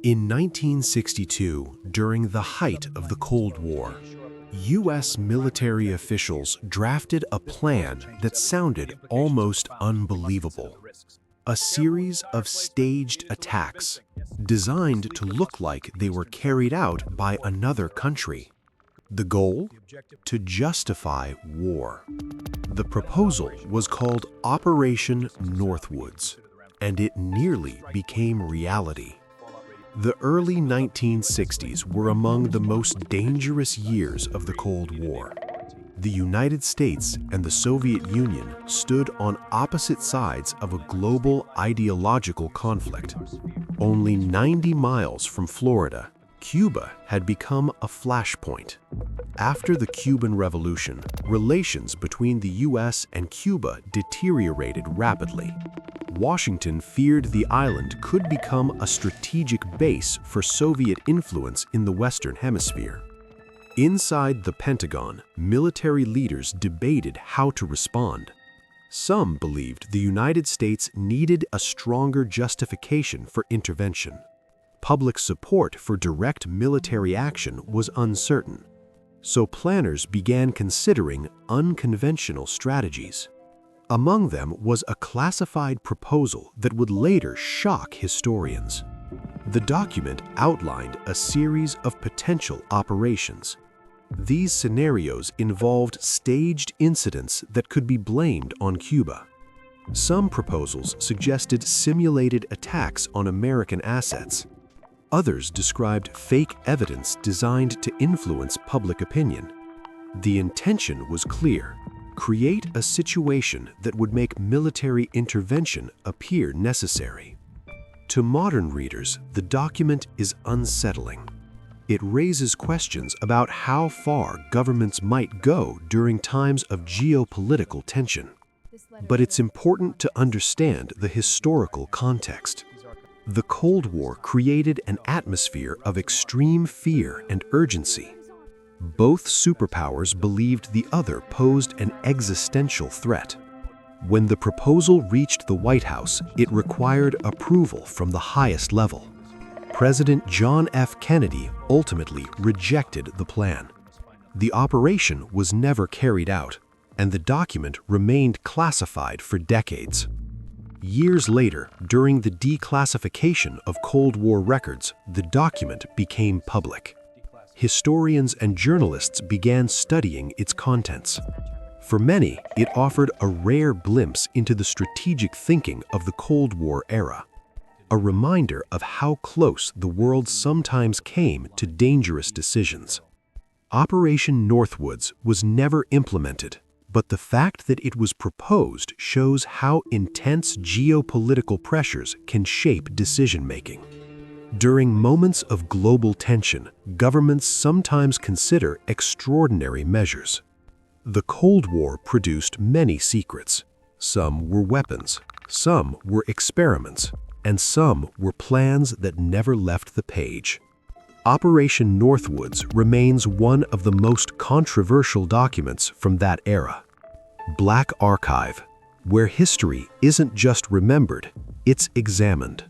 In 1962, during the height of the Cold War, U.S. military officials drafted a plan that sounded almost unbelievable. A series of staged attacks designed to look like they were carried out by another country. The goal? To justify war. The proposal was called Operation Northwoods, and it nearly became reality. The early 1960s were among the most dangerous years of the Cold War. The United States and the Soviet Union stood on opposite sides of a global ideological conflict. Only 90 miles from Florida, Cuba had become a flashpoint. After the Cuban Revolution, relations between the U.S. and Cuba deteriorated rapidly. Washington feared the island could become a strategic base for Soviet influence in the Western Hemisphere. Inside the Pentagon, military leaders debated how to respond. Some believed the United States needed a stronger justification for intervention. Public support for direct military action was uncertain, so planners began considering unconventional strategies. Among them was a classified proposal that would later shock historians. The document outlined a series of potential operations. These scenarios involved staged incidents that could be blamed on Cuba. Some proposals suggested simulated attacks on American assets. Others described fake evidence designed to influence public opinion. The intention was clear: create a situation that would make military intervention appear necessary. To modern readers, the document is unsettling. It raises questions about how far governments might go during times of geopolitical tension. But it's important to understand the historical context. The Cold War created an atmosphere of extreme fear and urgency. Both superpowers believed the other posed an existential threat. When the proposal reached the White House, it required approval from the highest level. President John F. Kennedy ultimately rejected the plan. The operation was never carried out, and the document remained classified for decades. Years later, during the declassification of Cold War records, the document became public. Historians and journalists began studying its contents. For many, it offered a rare glimpse into the strategic thinking of the Cold War era, a reminder of how close the world sometimes came to dangerous decisions. Operation Northwoods was never implemented, but the fact that it was proposed shows how intense geopolitical pressures can shape decision-making. During moments of global tension, governments sometimes consider extraordinary measures. The Cold War produced many secrets. Some were weapons, some were experiments, and some were plans that never left the page. Operation Northwoods remains one of the most controversial documents from that era. Black Archive, where history isn't just remembered, it's examined.